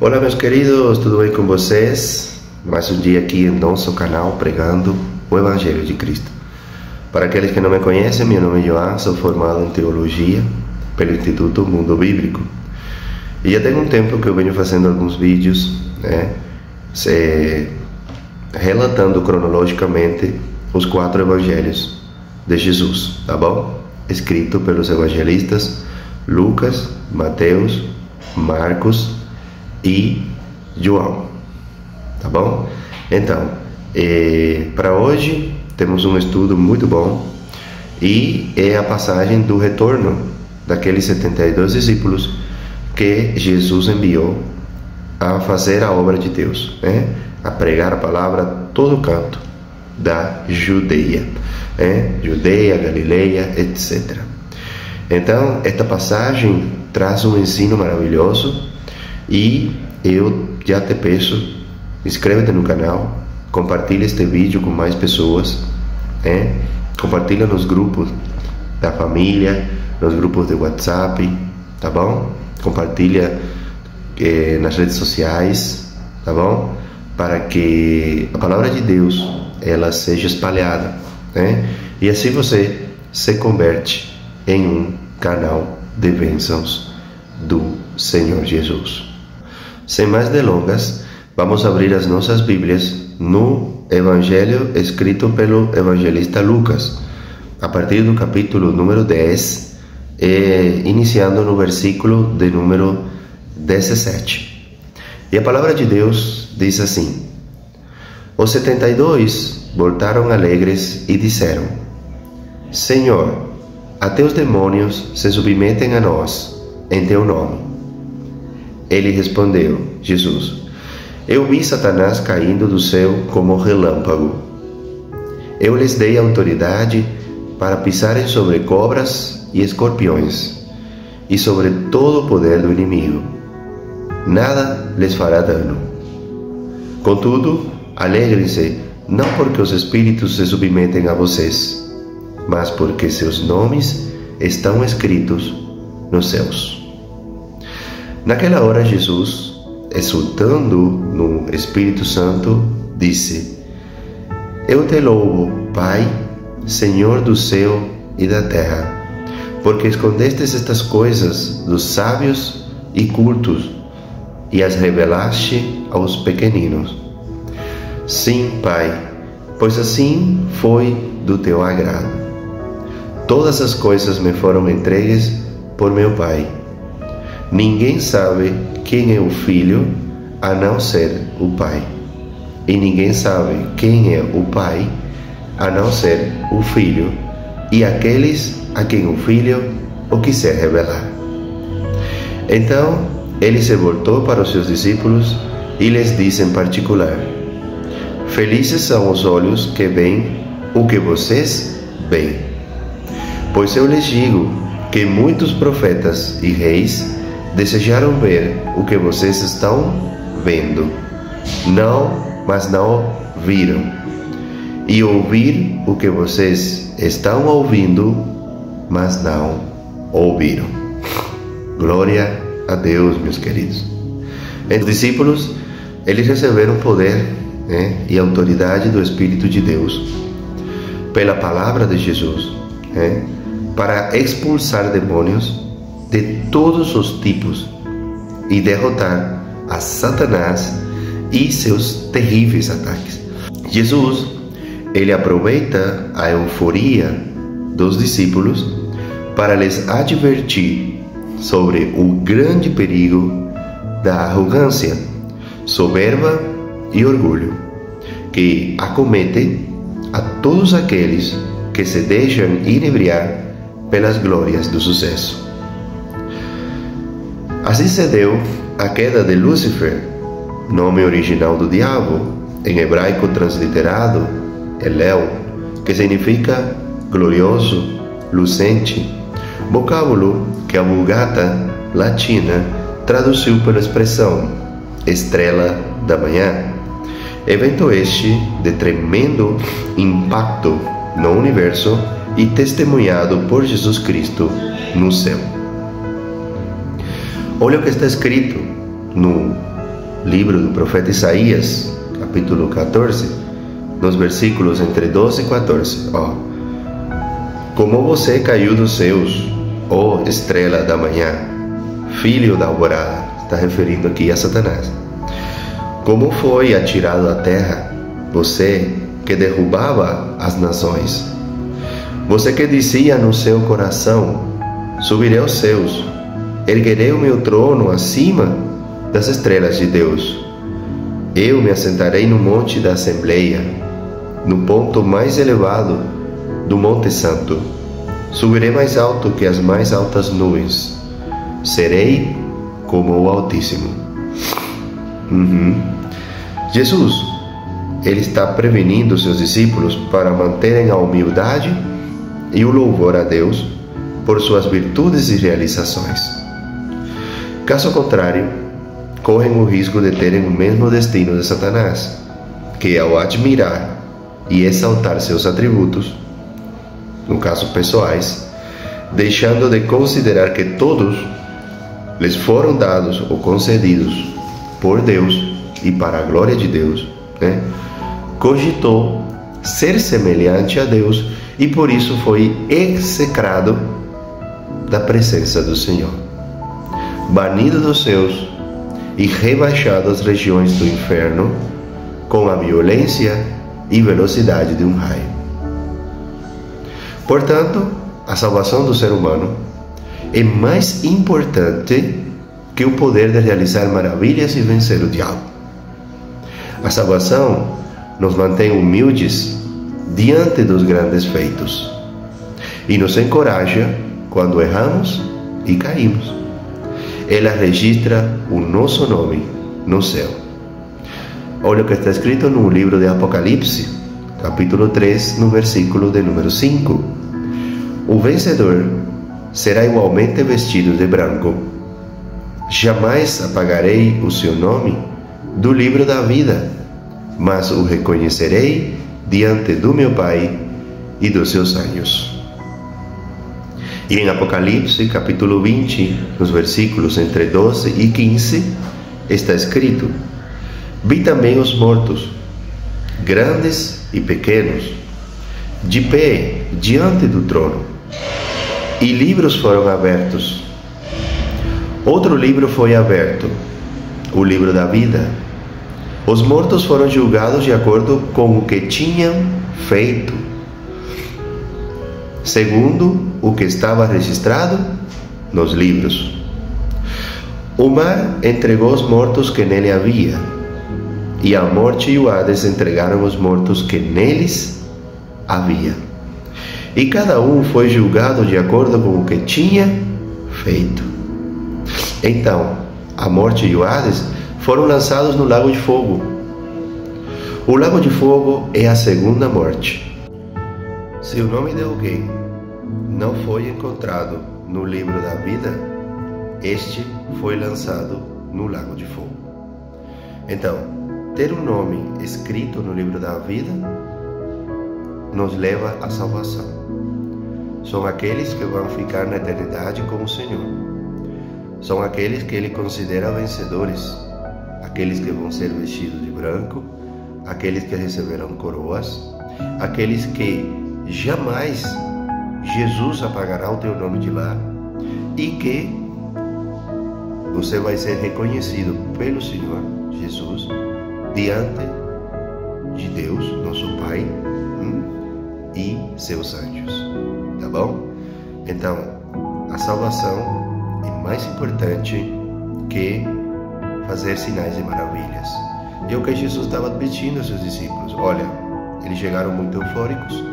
Olá meus queridos, tudo bem com vocês? Mais um dia aqui em nosso canal pregando o Evangelho de Cristo. Para aqueles que não me conhecem, meu nome é João, sou formado em Teologia pelo Instituto Mundo Bíblico. E já tem um tempo que eu venho fazendo alguns vídeos, relatando cronologicamente os 4 Evangelhos de Jesus, tá bom? Escrito pelos evangelistas Lucas, Mateus, Marcos e João, tá bom? Então, para hoje temos um estudo muito bom e é a passagem do retorno daqueles 72 discípulos que Jesus enviou a fazer a obra de Deus, a pregar a palavra a todo canto da Judeia, Judeia, Galileia, etc. Então, esta passagem traz um ensino maravilhoso e eu já te peço, inscreve-te no canal, compartilha este vídeo com mais pessoas, compartilha nos grupos da família, nos grupos de WhatsApp, tá bom? Compartilha nas redes sociais, tá bom? Para que a palavra de Deus ela seja espalhada, e assim você se converte em um canal de bênçãos do Senhor Jesus. Sem mais delongas, vamos abrir as nossas Bíblias no Evangelho escrito pelo evangelista Lucas, a partir do capítulo número 10, iniciando no versículo de número 17. E a palavra de Deus diz assim: Os 72 voltaram alegres e disseram: Senhor, até os demônios se submetem a nós em teu nome. Ele respondeu, Jesus: Eu vi Satanás caindo do céu como relâmpago. Eu lhes dei autoridade para pisarem sobre cobras e escorpiões e sobre todo o poder do inimigo. Nada lhes fará dano. Contudo, alegrem-se, não porque os espíritos se submetem a vocês, mas porque seus nomes estão escritos nos céus. Naquela hora, Jesus, exultando no Espírito Santo, disse: Eu te louvo, Pai, Senhor do céu e da terra, porque escondestes estas coisas dos sábios e cultos e as revelaste aos pequeninos. Sim, Pai, pois assim foi do teu agrado. Todas as coisas me foram entregues por meu Pai. Ninguém sabe quem é o Filho, a não ser o Pai. E ninguém sabe quem é o Pai, a não ser o Filho, e aqueles a quem o Filho o quiser revelar. Então, ele se voltou para os seus discípulos e lhes disse em particular: Felizes são os olhos que veem o que vocês veem. Pois eu lhes digo que muitos profetas e reis desejaram ver o que vocês estão vendo, mas não viram, e ouvir o que vocês estão ouvindo, mas não ouviram. Glória a Deus, meus queridos. Os discípulos, eles receberam poder e autoridade do Espírito de Deus pela palavra de Jesus, para expulsar demônios de todos os tipos e derrotar a Satanás e seus terríveis ataques. Jesus, ele aproveita a euforia dos discípulos para lhes advertir sobre o grande perigo da arrogância, soberba e orgulho que acomete a todos aqueles que se deixam inebriar pelas glórias do sucesso. Assim se deu a queda de Lúcifer, nome original do diabo, em hebraico transliterado Eleu, que significa glorioso, lucente, vocábulo que a Vulgata latina traduziu pela expressão estrela da manhã. Evento este de tremendo impacto no universo e testemunhado por Jesus Cristo no céu. Olha o que está escrito no livro do profeta Isaías, capítulo 14, nos versículos entre 12 e 14. Como você caiu dos céus, ó estrela da manhã, filho da alvorada, está referindo aqui a Satanás. Como foi atirado à terra, você que derrubava as nações. Você que dizia no seu coração: subirei aos céus, erguerei o meu trono acima das estrelas de Deus. Eu me assentarei no monte da Assembleia, no ponto mais elevado do Monte Santo. Subirei mais alto que as mais altas nuvens. Serei como o Altíssimo. Jesus, ele está prevenindo seus discípulos para manterem a humildade e o louvor a Deus por suas virtudes e realizações. Caso contrário, correm o risco de terem o mesmo destino de Satanás, que ao admirar e exaltar seus atributos, no caso pessoais, deixando de considerar que todos lhes foram dados ou concedidos por Deus e para a glória de Deus, cogitou ser semelhante a Deus e por isso foi execrado da presença do Senhor, banido dos céus e rebaixado às regiões do inferno com a violência e velocidade de um raio. Portanto, a salvação do ser humano é mais importante que o poder de realizar maravilhas e vencer o diabo. A salvação nos mantém humildes diante dos grandes feitos e nos encoraja quando erramos e caímos. Ela registra o nosso nome no céu. Olha o que está escrito no livro de Apocalipse, capítulo 3, no versículo de número 5. O vencedor será igualmente vestido de branco. Jamais apagarei o seu nome do livro da vida, mas o reconhecerei diante do meu Pai e dos seus anjos. E em Apocalipse, capítulo 20, nos versículos entre 12 e 15, está escrito: vi também os mortos, grandes e pequenos, de pé diante do trono, e livros foram abertos. Outro livro foi aberto, o livro da vida. Os mortos foram julgados de acordo com o que tinham feito, segundo o que estava registrado nos livros. O mar entregou os mortos que nele havia, e a morte e o Hades entregaram os mortos que neles havia. E cada um foi julgado de acordo com o que tinha feito. Então, a morte e o Hades foram lançados no lago de fogo. O lago de fogo é a segunda morte. Se o nome de alguém não foi encontrado no livro da vida, este foi lançado no lago de fogo. Então, ter um nome escrito no livro da vida nos leva à salvação. São aqueles que vão ficar na eternidade com o Senhor. São aqueles que Ele considera vencedores, aqueles que vão ser vestidos de branco, aqueles que receberão coroas, aqueles que jamais Jesus apagará o teu nome de lá e que você vai ser reconhecido pelo Senhor Jesus diante de Deus, nosso Pai, e seus anjos. Tá bom? Então, a salvação é mais importante que fazer sinais e maravilhas. E é o que Jesus estava advertindo aos seus discípulos. Olha, eles chegaram muito eufóricos.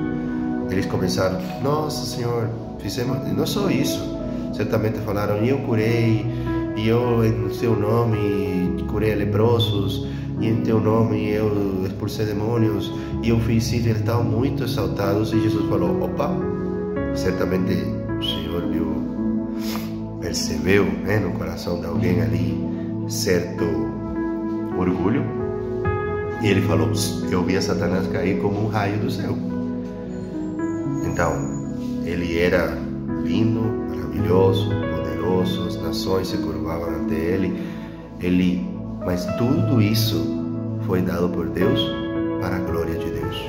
Eles começaram: nossa Senhor, fizemos não só isso. Certamente falaram: e eu curei, e eu em seu nome curei leprosos, e em teu nome eu expulsei demônios, e eu fiz isso. Eles estavam muito exaltados, e Jesus falou: opa, certamente o Senhor percebeu, no coração de alguém ali certo orgulho, e ele falou: eu vi a Satanás cair como um raio do céu. Então, ele era lindo, maravilhoso, poderoso, as nações se curvavam ante ele, ele mas tudo isso foi dado por Deus para a glória de Deus.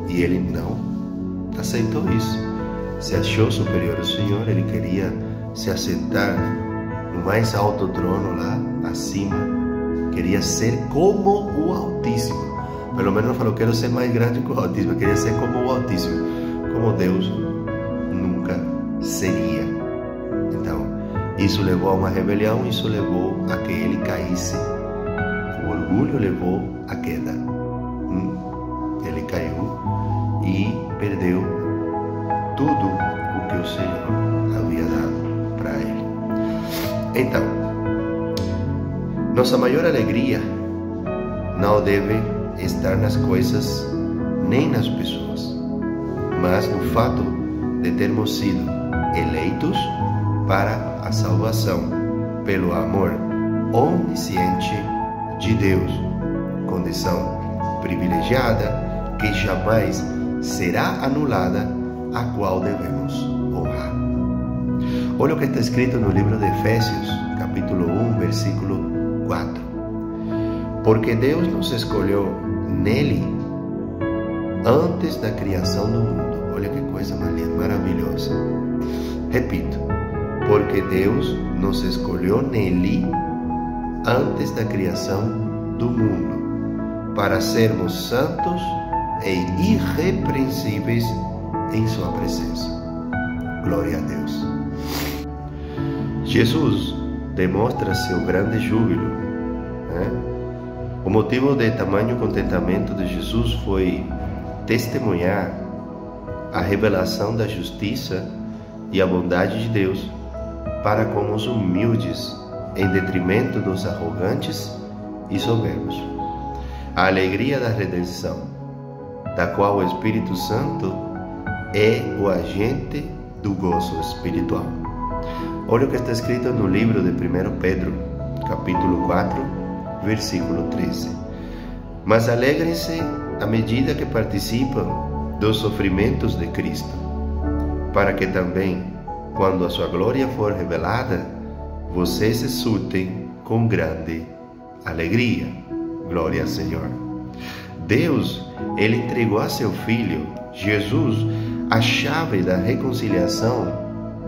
E ele não aceitou isso. Se achou superior ao Senhor, ele queria se assentar no mais alto trono lá acima, queria ser como o Altíssimo. Pelo menos falou: quero ser mais grande que o Altíssimo, queria ser como o Altíssimo, como Deus nunca seria. Então, isso levou a uma rebelião, isso levou a que ele caísse. O orgulho levou à queda. Ele caiu e perdeu tudo o que o Senhor havia dado para ele. Então, nossa maior alegria não deve estar nas coisas nem nas pessoas, mas no fato de termos sido eleitos para a salvação pelo amor onisciente de Deus, condição privilegiada que jamais será anulada, a qual devemos honrar. Olha o que está escrito no livro de Efésios, capítulo 1, versículo 4. Porque Deus nos escolheu nele antes da criação do mundo. Olha que coisa maravilhosa. Repito. Porque Deus nos escolheu nele antes da criação do mundo, para sermos santos e irrepreensíveis em sua presença. Glória a Deus. Jesus demonstra seu grande júbilo, né? O motivo de tamanho contentamento de Jesus foi testemunhar a revelação da justiça e a bondade de Deus para com os humildes, em detrimento dos arrogantes e soberbos. A alegria da redenção, da qual o Espírito Santo é o agente do gozo espiritual. Olha o que está escrito no livro de 1 Pedro, capítulo 4, versículo 13. Mas alegrem-se à medida que participam dos sofrimentos de Cristo, para que também, quando a sua glória for revelada, vocês exultem com grande alegria. Glória ao Senhor. Deus, Ele entregou a seu Filho, Jesus, a chave da reconciliação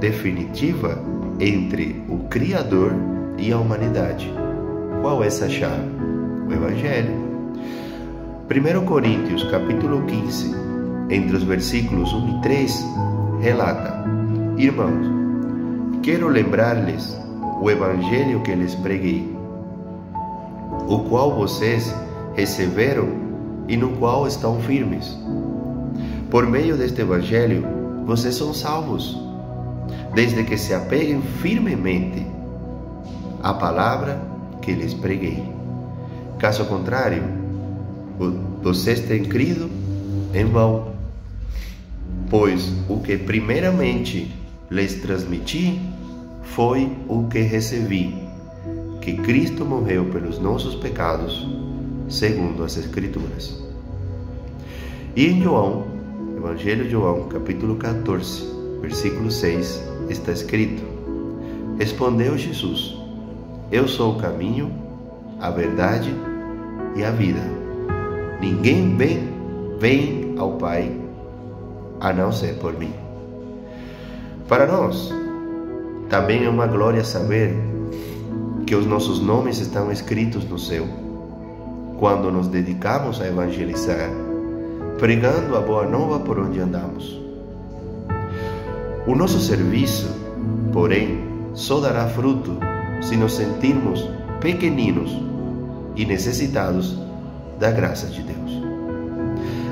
definitiva entre o Criador e a humanidade. Qual é essa chave? O Evangelho. 1 Coríntios, capítulo 15, entre os versículos 1 e 3, relata: Irmãos, quero lembrar-lhes o Evangelho que lhes preguei, o qual vocês receberam e no qual estão firmes. Por meio deste Evangelho, vocês são salvos, desde que se apeguem firmemente à palavra que lhes preguei. Caso contrário, vocês têm crido em vão, pois o que primeiramente lhes transmiti foi o que recebi, que Cristo morreu pelos nossos pecados, segundo as Escrituras. E em João, Evangelho de João, capítulo 14, versículo 6, está escrito: Respondeu Jesus: Eu sou o caminho, a verdade e a vida. Ninguém vem ao Pai a não ser por mim. Para nós, também é uma glória saber que os nossos nomes estão escritos no céu, quando nos dedicamos a evangelizar, pregando a boa nova por onde andamos. O nosso serviço, porém, só dará fruto se nos sentirmos pequeninos e necessitados da graça de Deus.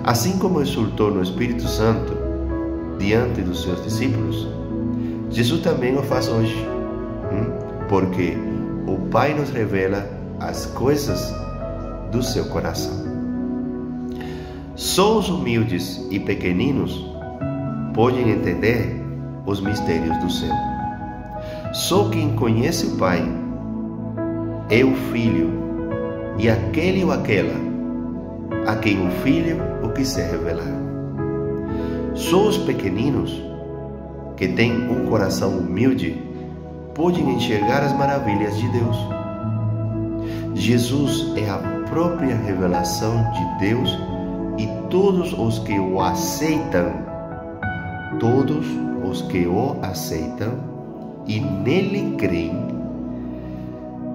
Assim como exultou no Espírito Santo diante dos seus discípulos, Jesus também o faz hoje, porque o Pai nos revela as coisas do seu coração. Só os humildes e pequeninos podem entender os mistérios do céu. Só quem conhece o Pai é o Filho e aquele ou aquela a quem o Filho o quiser revelar. Só os pequeninos que têm um coração humilde podem enxergar as maravilhas de Deus. Jesus é a própria revelação de Deus e todos os que o aceitam, e nele creem,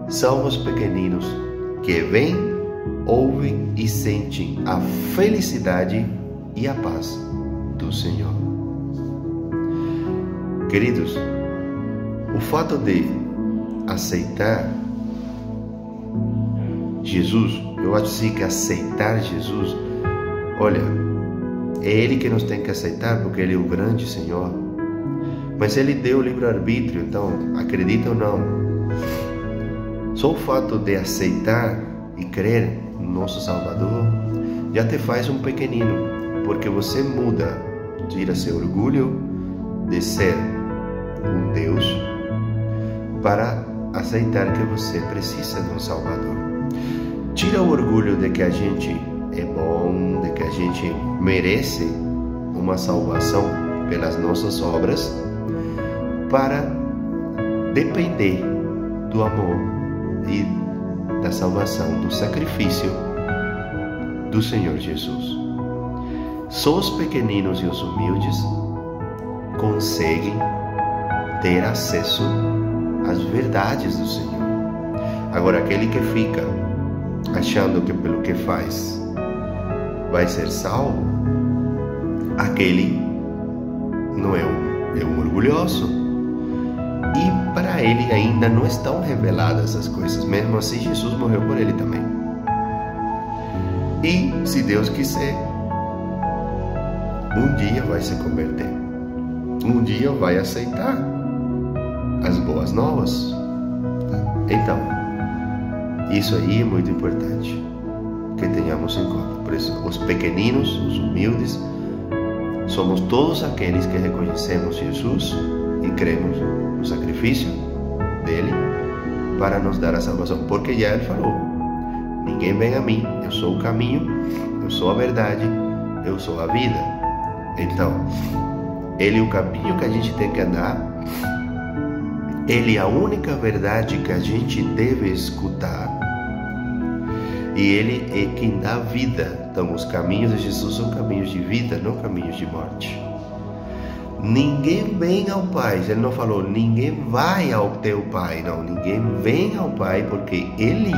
são os pequeninos que veem, ouvem e sentem a felicidade e a paz do Senhor. Queridos, o fato de aceitar Jesus, eu acho assim que aceitar Jesus, olha, é Ele que nos tem que aceitar porque Ele é o grande Senhor. Mas Ele deu o livre-arbítrio, então, acredita ou não, só o fato de aceitar e crer no nosso Salvador já te faz um pequenino, porque você muda, tira seu orgulho de ser um Deus para aceitar que você precisa de um Salvador. Tira o orgulho de que a gente é bom, de que a gente merece uma salvação pelas nossas obras, para depender do amor e da salvação, do sacrifício do Senhor Jesus. Só os pequeninos e os humildes conseguem ter acesso às verdades do Senhor. Agora, aquele que fica achando que pelo que faz vai ser salvo, aquele não é um orgulhoso, e para ele ainda não estão reveladas as coisas. Mesmo assim, Jesus morreu por ele também. E se Deus quiser, um dia vai se converter, um dia vai aceitar as boas novas. Então, isso aí é muito importante que tenhamos em conta. Por isso, os pequeninos, os humildes, somos todos aqueles que reconhecemos Jesus e cremos no sacrifício dele para nos dar a salvação. Porque já ele falou: ninguém vem a mim, eu sou o caminho, eu sou a verdade, eu sou a vida. Então, ele é o caminho que a gente tem que andar, ele é a única verdade que a gente deve escutar, e ele é quem dá vida. Então, os caminhos de Jesus são caminhos de vida, não caminhos de morte. Ninguém vem ao Pai, ele não falou ninguém vai ao teu Pai, não, ninguém vem ao Pai, porque ele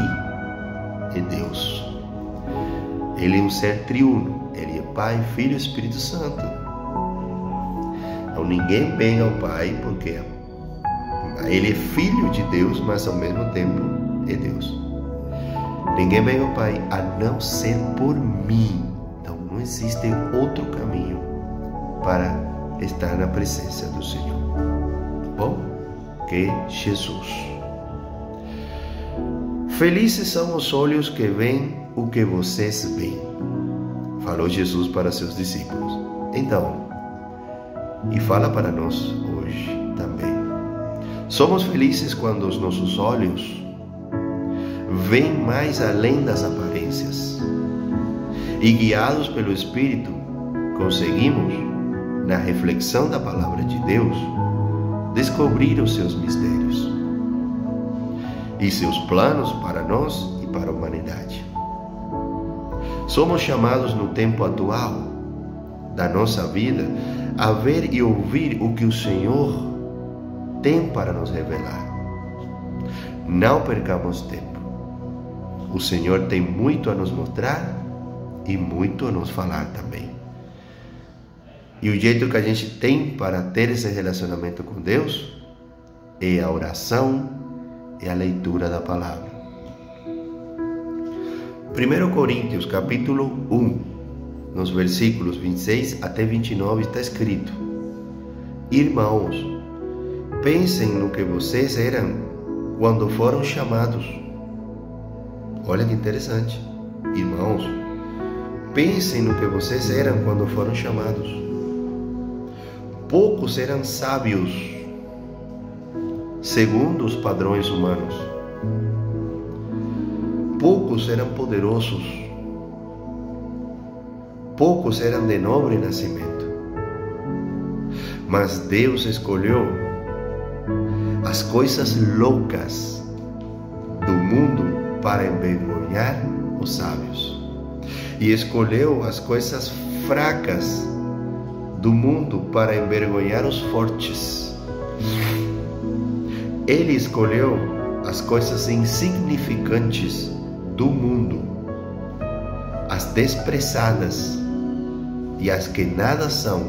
é Deus. Ele é um ser triuno, ele é Pai, Filho e Espírito Santo. Então ninguém vem ao Pai porque ele é Filho de Deus, mas ao mesmo tempo é Deus. Ninguém vem ao Pai a não ser por mim. Então não existe outro caminho para estar na presença do Senhor, bom, que Jesus. Felizes são os olhos que veem o que vocês veem, falou Jesus para seus discípulos. Então, e fala para nós hoje também. Somos felizes quando os nossos olhos veem mais além das aparências e, guiados pelo Espírito, conseguimos, na reflexão da palavra de Deus, descobrir os seus mistérios e seus planos para nós e para a humanidade. Somos chamados no tempo atual da nossa vida a ver e ouvir o que o Senhor tem para nos revelar. Não percamos tempo. O Senhor tem muito a nos mostrar e muito a nos falar também. E o jeito que a gente tem para ter esse relacionamento com Deus é a oração e a leitura da palavra. 1 Coríntios capítulo 1, nos versículos 26 até 29 está escrito: Irmãos, pensem no que vocês eram quando foram chamados. Olha que interessante. Irmãos, pensem no que vocês eram quando foram chamados. Poucos eram sábios, segundo os padrões humanos. Poucos eram poderosos. Poucos eram de nobre nascimento. Mas Deus escolheu as coisas loucas do mundo para envergonhar os sábios, e escolheu as coisas fracas do mundo para envergonhar os fortes. Ele escolheu as coisas insignificantes do mundo, as desprezadas e as que nada são,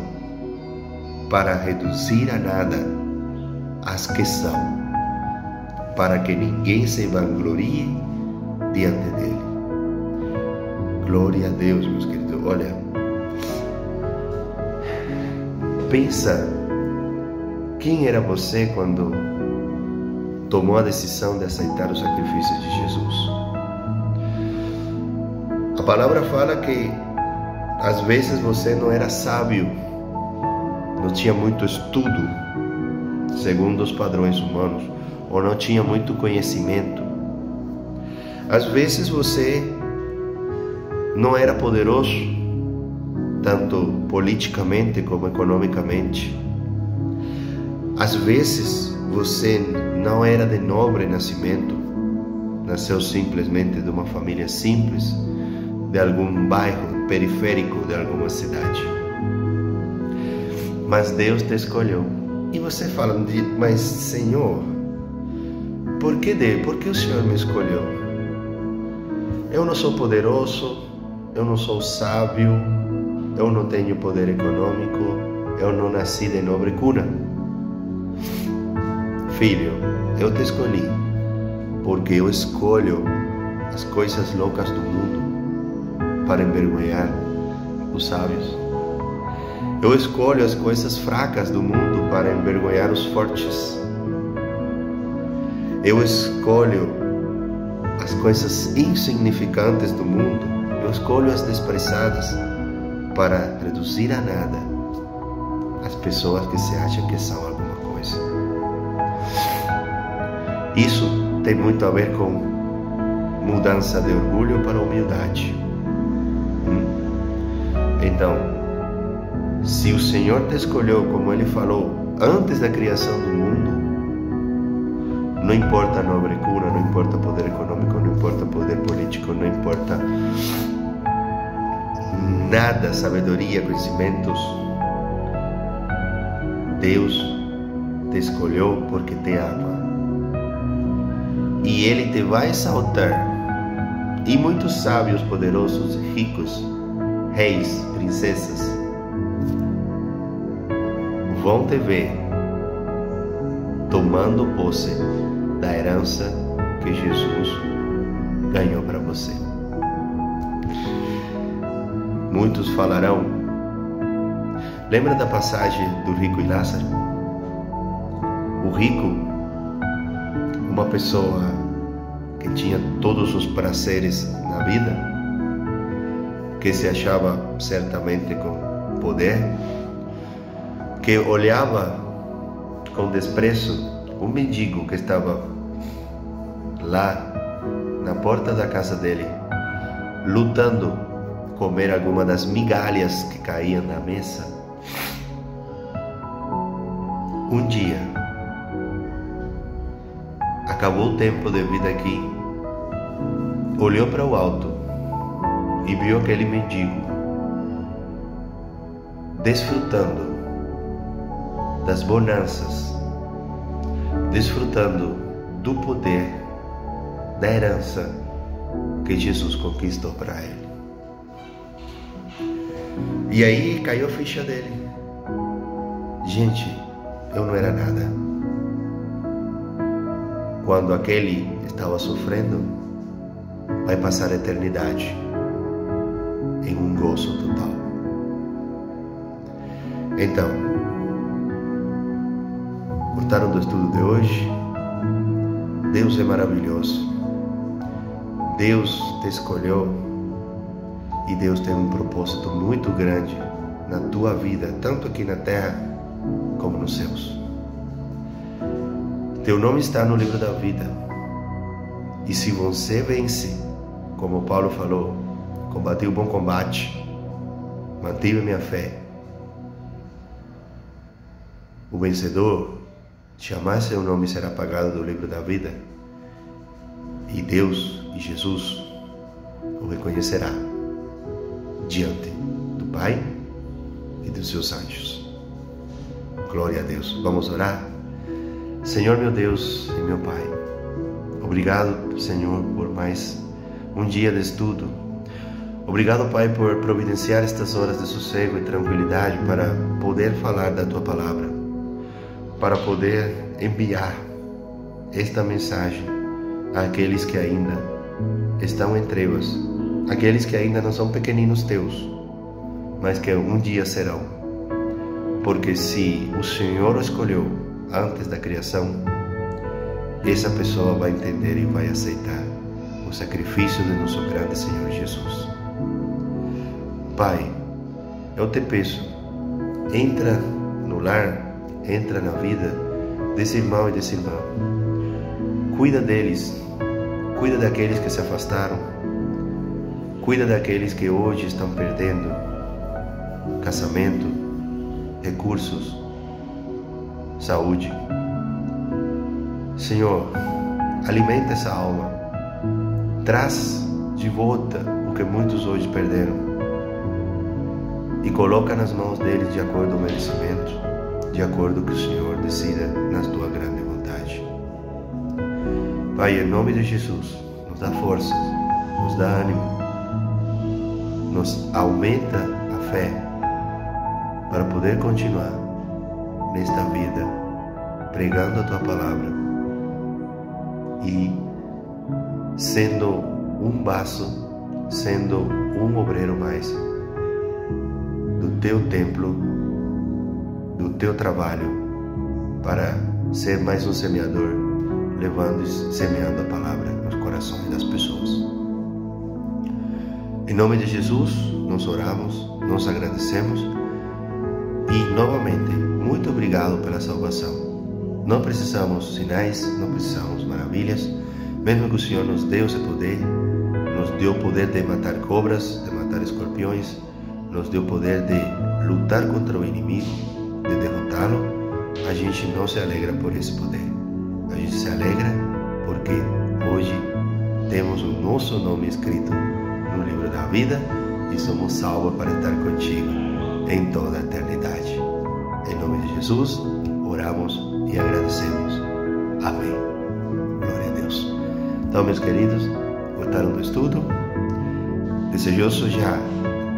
para reduzir a nada as que são, para que ninguém se vanglorie diante dele. Glória a Deus, meus queridos. Olha, pensa, quem era você quando tomou a decisão de aceitar o sacrifício de Jesus? A palavra fala que às vezes você não era sábio, não tinha muito estudo segundo os padrões humanos, ou não tinha muito conhecimento. Às vezes você não era poderoso, tanto politicamente como economicamente. Às vezes você não era de nobre nascimento, nasceu simplesmente de uma família simples, de algum bairro periférico de alguma cidade. Mas Deus te escolheu. E você fala, mas Senhor, por que o Senhor me escolheu? Eu não sou poderoso, eu não sou sábio, eu não tenho poder econômico, eu não nasci de nobre cuna. Filho, eu te escolhi porque eu escolho as coisas loucas do mundo para envergonhar os sábios. Eu escolho as coisas fracas do mundo para envergonhar os fortes. Eu escolho as coisas insignificantes do mundo, eu escolho as desprezadas para reduzir a nada as pessoas que se acham que são alguma coisa. Isso tem muito a ver com mudança de orgulho para humildade. Então, se o Senhor te escolheu, como Ele falou, antes da criação do mundo, não importa a nobrecura, não importa poder econômico, não importa poder político, não importa nada, sabedoria, conhecimentos, Deus te escolheu porque te ama. E Ele te vai exaltar. E muitos sábios, poderosos, ricos, reis, princesas, vão te ver tomando posse da herança que Jesus ganhou para você. Muitos falarão, lembra da passagem do rico e Lázaro? O rico, uma pessoa que tinha todos os prazeres na vida, que se achava certamente com poder, que olhava com desprezo um mendigo que estava lá na porta da casa dele, lutando comer alguma das migalhas que caíam na mesa. Um dia, acabou o tempo de vida aqui, olhou para o alto e viu aquele mendigo desfrutando das bonanças, desfrutando do poder, da herança que Jesus conquistou para ele. E aí caiu a ficha dele. Gente, eu não era nada. Quando aquele estava sofrendo, vai passar a eternidade em um gozo total. Então, gostaram do estudo de hoje? Deus é maravilhoso. Deus te escolheu e Deus tem um propósito muito grande na tua vida, tanto aqui na terra como nos céus. Teu nome está no livro da vida. E se você vence, como Paulo falou, combati o bom combate, mantive minha fé, o vencedor, jamais seu nome será apagado do livro da vida. E Deus e Jesus o reconhecerá diante do Pai e dos seus anjos. Glória a Deus. Vamos orar? Senhor, meu Deus e meu Pai, obrigado, Senhor, por mais um dia de estudo. Obrigado, Pai, por providenciar estas horas de sossego e tranquilidade para poder falar da Tua Palavra, para poder enviar esta mensagem àqueles que ainda estão em trevas, aqueles que ainda não são pequeninos Teus, mas que um dia serão. Porque se o Senhor o escolheu antes da criação, essa pessoa vai entender e vai aceitar o sacrifício de nosso grande Senhor Jesus. Pai, eu te peço, entra no lar, entra na vida desse irmão e dessa irmã. Cuida deles, cuida daqueles que se afastaram, cuida daqueles que hoje estão perdendo casamento, recursos, saúde. Senhor, alimenta essa alma, traz de volta o que muitos hoje perderam e coloca nas mãos deles de acordo ao merecimento, de acordo com o que o Senhor decida na tua grande vontade. Pai, em nome de Jesus, nos dá forças, nos dá ânimo, nos aumenta a fé para poder continuar nesta vida pregando a Tua Palavra e sendo um vaso, sendo um obreiro mais do Teu templo, do Teu trabalho, para ser mais um semeador, levando e semeando a Palavra nos corações das pessoas. Em nome de Jesus, nós oramos, nós agradecemos e, novamente, muito obrigado pela salvação. Não precisamos sinais, não precisamos maravilhas, mesmo que o Senhor nos deu esse poder, nos deu o poder de matar cobras, de matar escorpiões, nos deu o poder de lutar contra o inimigo, de derrotá-lo. A gente não se alegra por esse poder, a gente se alegra porque hoje temos o nosso nome escrito no livro da vida e somos salvos para estar contigo em toda a eternidade. Em nome de Jesus, oramos e agradecemos. Amém. Glória a Deus. Então, meus queridos, gostaram do estudo? Desejoso já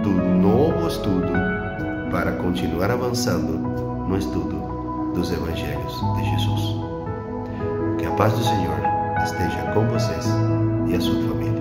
do novo estudo para continuar avançando no estudo dos Evangelhos de Jesus. Que a paz do Senhor esteja com vocês e a sua família.